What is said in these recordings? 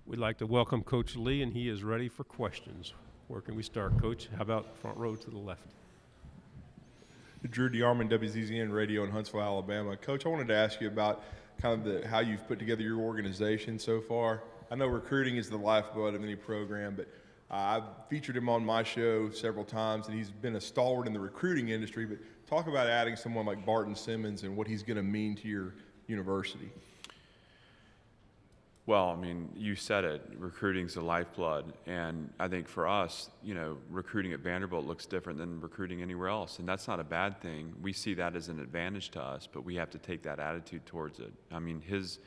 We'd like to welcome Coach Lee, and he is ready for questions. Where can we start, Coach? How about front row to the left? Drew DeArmond, WZZN Radio in Huntsville, Alabama. Coach, I wanted to ask you about kind of how you've put together your organization so far. I know recruiting is the lifeblood of any program, but I've featured him on my show several times, and he's been a stalwart in the recruiting industry. But talk about adding someone like Barton Simmons and what he's going to mean to your university. Well, I mean, you said it, recruiting's the lifeblood, and I think for us, recruiting at Vanderbilt looks different than recruiting anywhere else, and that's not a bad thing. We see that as an advantage to us, but we have to take that attitude towards it. I mean, his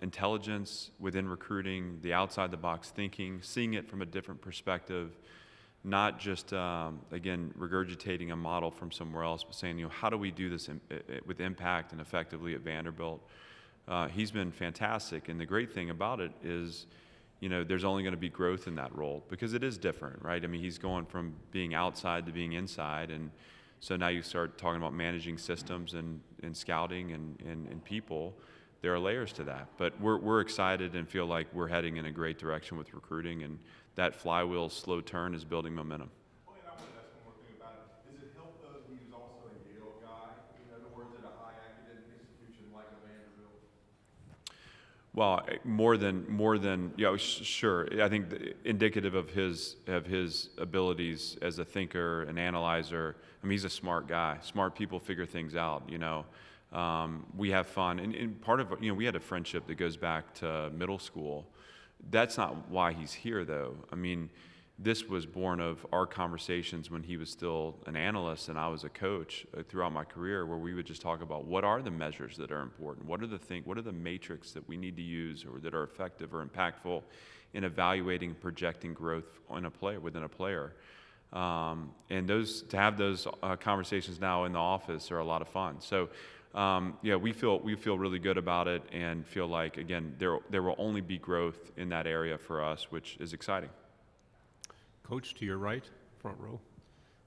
intelligence within recruiting, the outside-the-box thinking, seeing it from a different perspective, not just, again, regurgitating a model from somewhere else, but saying, how do we do this with impact and effectively at Vanderbilt? He's been fantastic, and the great thing about it is, there's only going to be growth in that role because it is different, right? I mean, he's going from being outside to being inside, and so now you start talking about managing systems and scouting and people. There are layers to that, but we're excited and feel like we're heading in a great direction with recruiting, and that flywheel slow turn is building momentum. Oh, and I wanted to ask one more thing about it. Does it help, though, that he was also a Yale guy? In other words, at a high academic institution like a Vanderbilt? Well, more than sure. I think indicative of his abilities as a thinker, an analyzer. I mean, he's a smart guy. Smart people figure things out. We have fun, and part of we had a friendship that goes back to middle school. That's not why he's here, though. I mean, this was born of our conversations when he was still an analyst and I was a coach throughout my career, where we would just talk about what are the measures that are important, what are the matrix that we need to use or that are effective or impactful in evaluating and projecting growth within a player. And to have those conversations now in the office are a lot of fun. So. We feel really good about it and feel like, again, there will only be growth in that area for us, which is exciting. Coach, to your right, front row.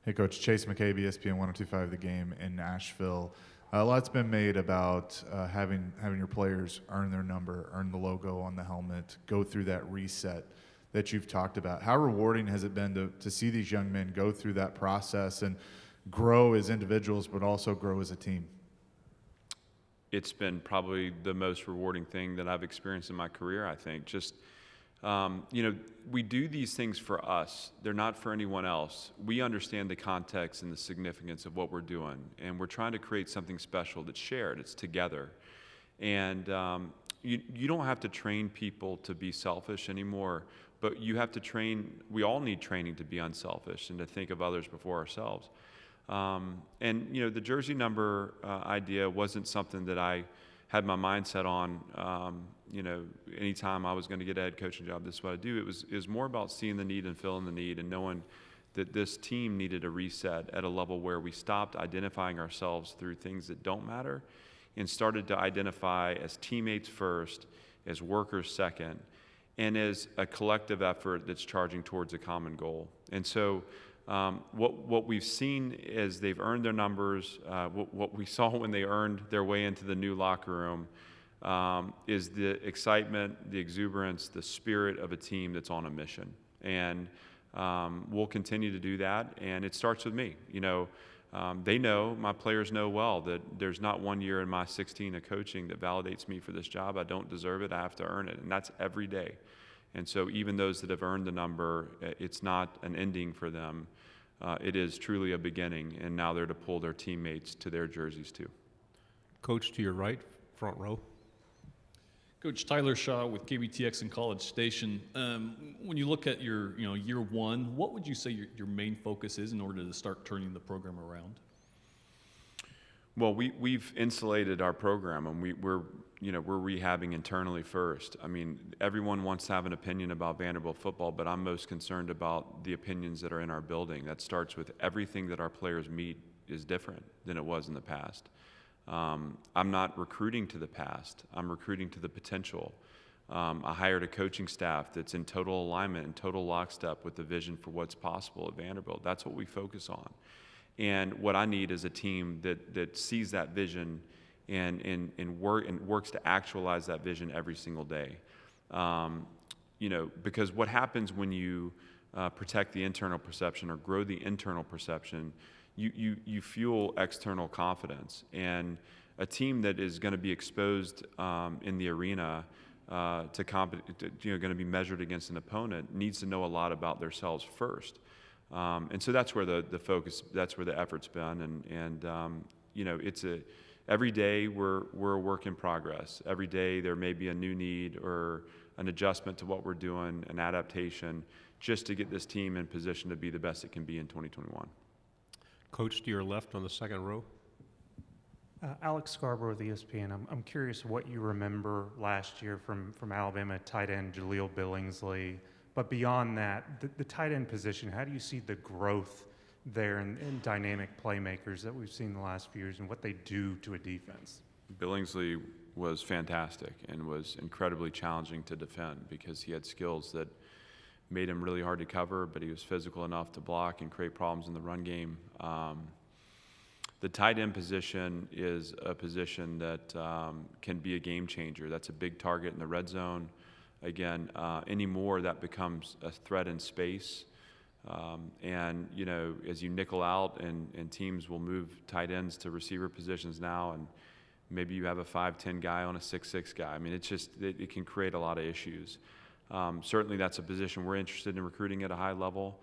Hey, Coach. Chase McCabe, ESPN 102.5 The Game in Nashville. A lot's been made about having your players earn their number, earn the logo on the helmet, go through that reset that you've talked about. How rewarding has it been to see these young men go through that process and grow as individuals, but also grow as a team? It's been probably the most rewarding thing that I've experienced in my career, I think. Just, we do these things for us. They're not for anyone else. We understand the context and the significance of what we're doing, and we're trying to create something special that's shared, it's together. And you don't have to train people to be selfish anymore, but you have to we all need training to be unselfish and to think of others before ourselves. The jersey number idea wasn't something that I had my mindset on, anytime I was going to get a head coaching job, this is what I do. It was more about seeing the need and filling the need and knowing that this team needed a reset at a level where we stopped identifying ourselves through things that don't matter and started to identify as teammates first, as workers second, and as a collective effort that's charging towards a common goal. And so what we've seen is they've earned their numbers. What we saw when they earned their way into the new locker room is the excitement, the exuberance, the spirit of a team that's on a mission. And we'll continue to do that, and it starts with me. They know, my players know well, that there's not 1 year in my 16 of coaching that validates me for this job. I don't deserve it. I have to earn it, and that's every day. And so even those that have earned the number, it's not an ending for them. It is truly a beginning, and now they're to pull their teammates to their jerseys too. Coach, to your right, front row. Coach, Tyler Shaw with KBTX in College Station. When you look at your year one, what would you say your main focus is in order to start turning the program around? Well, we've insulated our program, and we're rehabbing internally first. I mean, everyone wants to have an opinion about Vanderbilt football, but I'm most concerned about the opinions that are in our building. That starts with everything that our players meet is different than it was in the past. I'm not recruiting to the past. I'm recruiting to the potential. I hired a coaching staff that's in total alignment and total lockstep with the vision for what's possible at Vanderbilt. That's what we focus on. And what I need is a team that sees that vision and works to actualize that vision every single day. Because what happens when you protect the internal perception or grow the internal perception, you fuel external confidence. And a team that is going to be exposed in the arena going to be measured against an opponent needs to know a lot about themselves first. And so that's where the focus, that's where the effort's been. It's every day we're a work in progress. Every day there may be a new need or an adjustment to what we're doing, an adaptation, just to get this team in position to be the best it can be in 2021. Coach, to your left on the second row. Alex Scarborough of ESPN. I'm curious what you remember last year from Alabama tight end Jaleel Billingsley. But beyond that, the tight end position, how do you see the growth there in dynamic playmakers that we've seen the last few years and what they do to a defense? Billingsley was fantastic and was incredibly challenging to defend because he had skills that made him really hard to cover, but he was physical enough to block and create problems in the run game. The tight end position is a position that can be a game changer. That's a big target in the red zone. Again, anymore that becomes a threat in space. As you nickel out and teams will move tight ends to receiver positions now, and maybe you have a 5'10" guy on a 6'6" guy. I mean, it can create a lot of issues. Certainly that's a position we're interested in recruiting at a high level.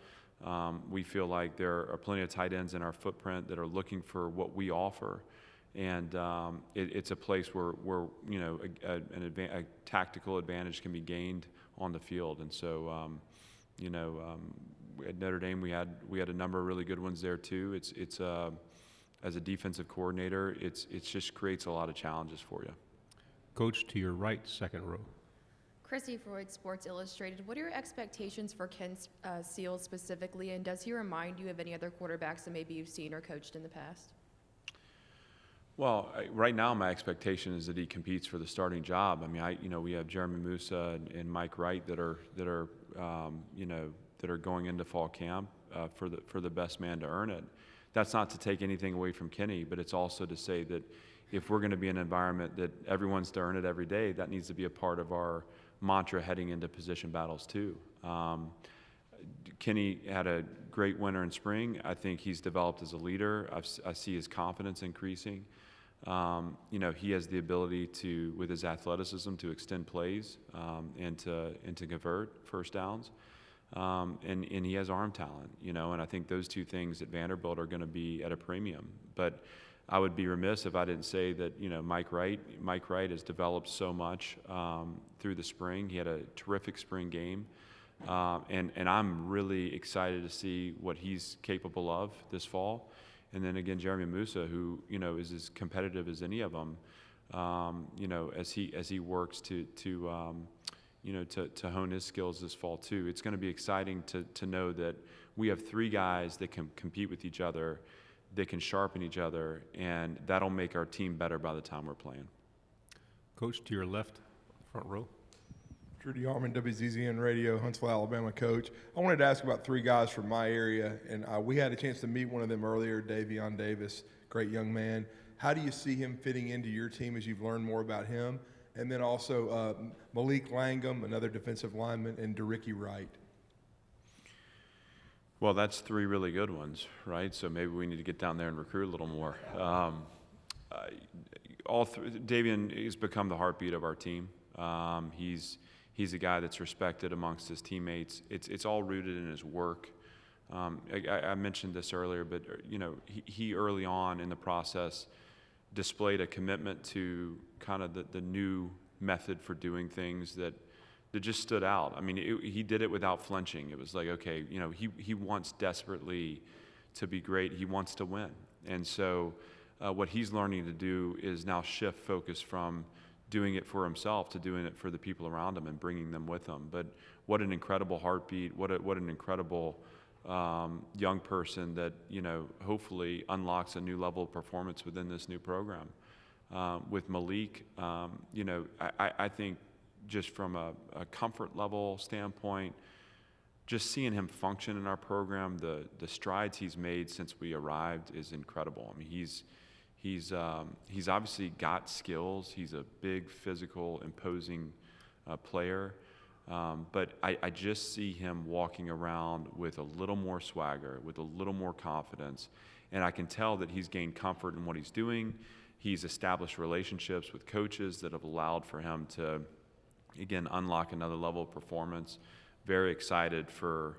We feel like there are plenty of tight ends in our footprint that are looking for what we offer, and it's a place where a tactical advantage can be gained on the field. And so, at Notre Dame we had a number of really good ones there too. It's as a defensive coordinator, it just creates a lot of challenges for you. Coach, to your right, second row. Chrissy Freud, Sports Illustrated. What are your expectations for Ken Seals specifically, and does he remind you of any other quarterbacks that maybe you've seen or coached in the past? Well, right now my expectation is that he competes for the starting job. I mean, we have Jeremy Musa and Mike Wright that are going into fall camp for the best man to earn it. That's not to take anything away from Kenny, but it's also to say that if we're going to be in an environment that everyone's to earn it every day, that needs to be a part of our mantra heading into position battles too. Kenny had a great winter and spring. I think he's developed as a leader. I see his confidence increasing. He has the ability to, with his athleticism, to extend plays and to convert first downs. And he has arm talent, and I think those two things at Vanderbilt are going to be at a premium. But I would be remiss if I didn't say that, Mike Wright has developed so much through the spring. He had a terrific spring game. And I'm really excited to see what he's capable of this fall. And then again, Jeremy Musa, who, is as competitive as any of them, as he works to hone his skills this fall too. It's going to be exciting to know that we have three guys that can compete with each other, that can sharpen each other, and that'll make our team better by the time we're playing. Coach, to your left, front row. Trudy Harmon, WZZN Radio, Huntsville, Alabama coach. I wanted to ask about three guys from my area, and we had a chance to meet one of them earlier, Davion Davis, great young man. How do you see him fitting into your team as you've learned more about him? And then also Malik Langham, another defensive lineman, and DeRicky Wright. Well, that's three really good ones, right? So maybe we need to get down there and recruit a little more. Davion has become the heartbeat of our team. He's a guy that's respected amongst his teammates. It's all rooted in his work. I mentioned this earlier, but he early on in the process displayed a commitment to kind of the new method for doing things that just stood out. I mean, he did it without flinching. It was like, okay, he wants desperately to be great. He wants to win. And so what he's learning to do is now shift focus from doing it for himself to doing it for the people around him and bringing them with him. But what an incredible heartbeat, what an incredible young person that, hopefully unlocks a new level of performance within this new program. With Malik, I think just from a comfort level standpoint, just seeing him function in our program, the strides he's made since we arrived is incredible. I mean, he's obviously got skills. He's a big, physical, imposing player. But I just see him walking around with a little more swagger, with a little more confidence. And I can tell that he's gained comfort in what he's doing. He's established relationships with coaches that have allowed for him to, again, unlock another level of performance. Very excited for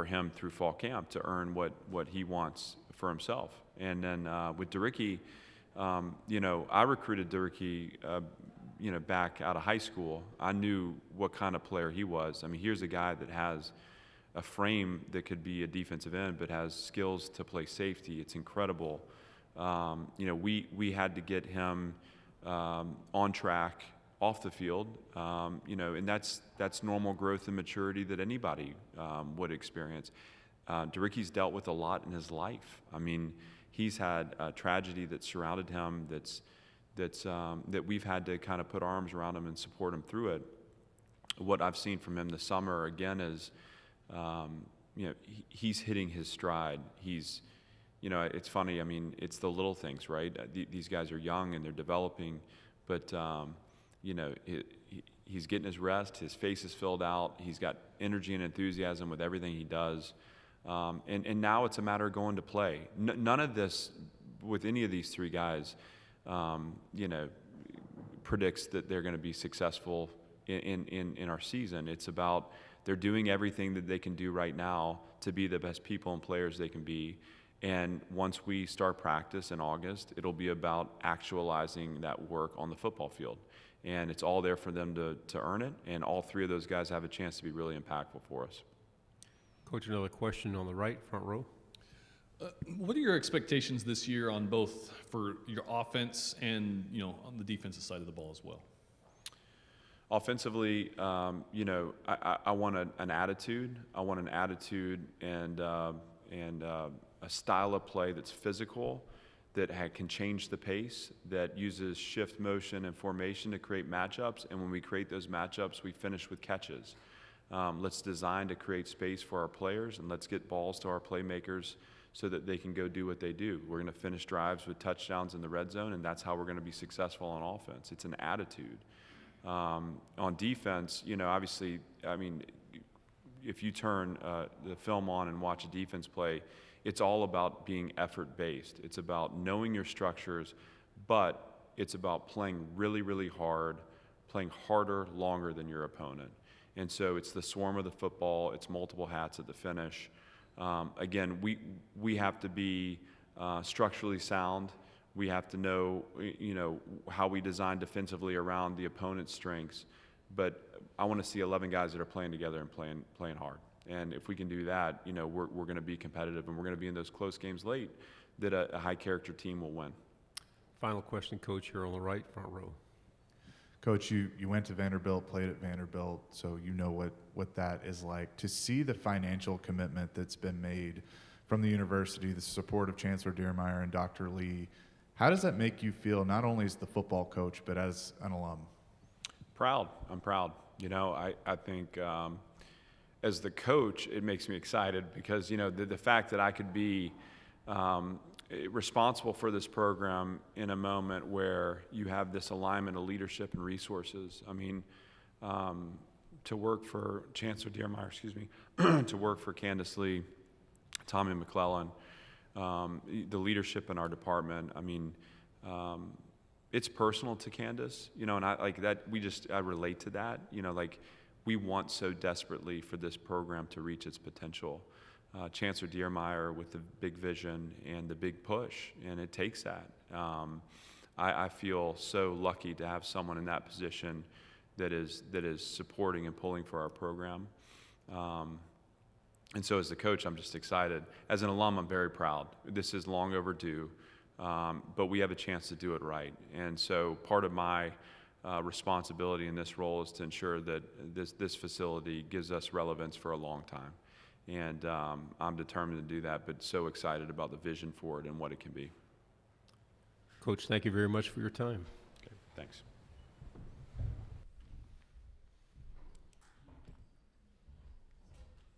him through fall camp to earn what he wants for himself. And then with Duricky, I recruited Duricky, back out of high school. I knew what kind of player he was. I mean, here's a guy that has a frame that could be a defensive end, but has skills to play safety. It's incredible. We had to get him on track off the field, and that's normal growth and maturity that anybody would experience. Duricky's dealt with a lot in his life. I mean, he's had a tragedy that surrounded him that we've had to kind of put arms around him and support him through it. What I've seen from him this summer, again, is, he's hitting his stride. He's, it's funny, I mean, it's the little things, right? These guys are young and they're developing, but, he's getting his rest, his face is filled out, he's got energy and enthusiasm with everything he does. And now it's a matter of going to play. None of this, with any of these three guys, predicts that they're going to be successful in our season. It's about they're doing everything that they can do right now to be the best people and players they can be. And once we start practice in August, it'll be about actualizing that work on the football field. And it's all there for them to earn it. And all three of those guys have a chance to be really impactful for us. Coach, another question on the right, front row. What are your expectations this year on both for your offense and, on the defensive side of the ball as well? Offensively, I want an attitude. I want an attitude and a style of play that's physical, that can change the pace, that uses shift motion and formation to create matchups. And when we create those matchups, we finish with catches. Let's design to create space for our players, and let's get balls to our playmakers so that they can go do what they do. We're going to finish drives with touchdowns in the red zone, and that's how we're going to be successful on offense. It's an attitude. On defense, obviously, I mean, if you turn the film on and watch a defense play, it's all about being effort-based. It's about knowing your structures, but it's about playing really, really hard, playing harder, longer than your opponent. And so it's the swarm of the football. It's multiple hats at the finish. Again, we have to be structurally sound. We have to know, how we design defensively around the opponent's strengths. But I want to see 11 guys that are playing together and playing hard. And if we can do that, we're going to be competitive, and we're going to be in those close games late that a high-character team will win. Final question, Coach, here on the right, front row. Coach, you went to Vanderbilt, played at Vanderbilt, so you know what that is like. To see the financial commitment that's been made from the university, the support of Chancellor Diermeyer and Dr. Lee, how does that make you feel, not only as the football coach, but as an alum? Proud. I'm proud. I think as the coach, it makes me excited because, the fact that I could be responsible for this program in a moment where you have this alignment of leadership and resources. I mean, to work for Chancellor Diermeyer, to work for Candace Lee, Tommy McClellan, the leadership in our department. I mean, it's personal to Candace, and I like that. I relate to that. We want so desperately for this program to reach its potential. Chancellor Diermeyer with the big vision and the big push, and it takes that. I feel so lucky to have someone in that position that is supporting and pulling for our program. And so as the coach, I'm just excited. As an alum, I'm very proud. This is long overdue, but we have a chance to do it right. And so part of my responsibility in this role is to ensure that this facility gives us relevance for a long time. And I'm determined to do that, but so excited about the vision for it and what it can be. Coach, thank you very much for your time. Okay, thanks.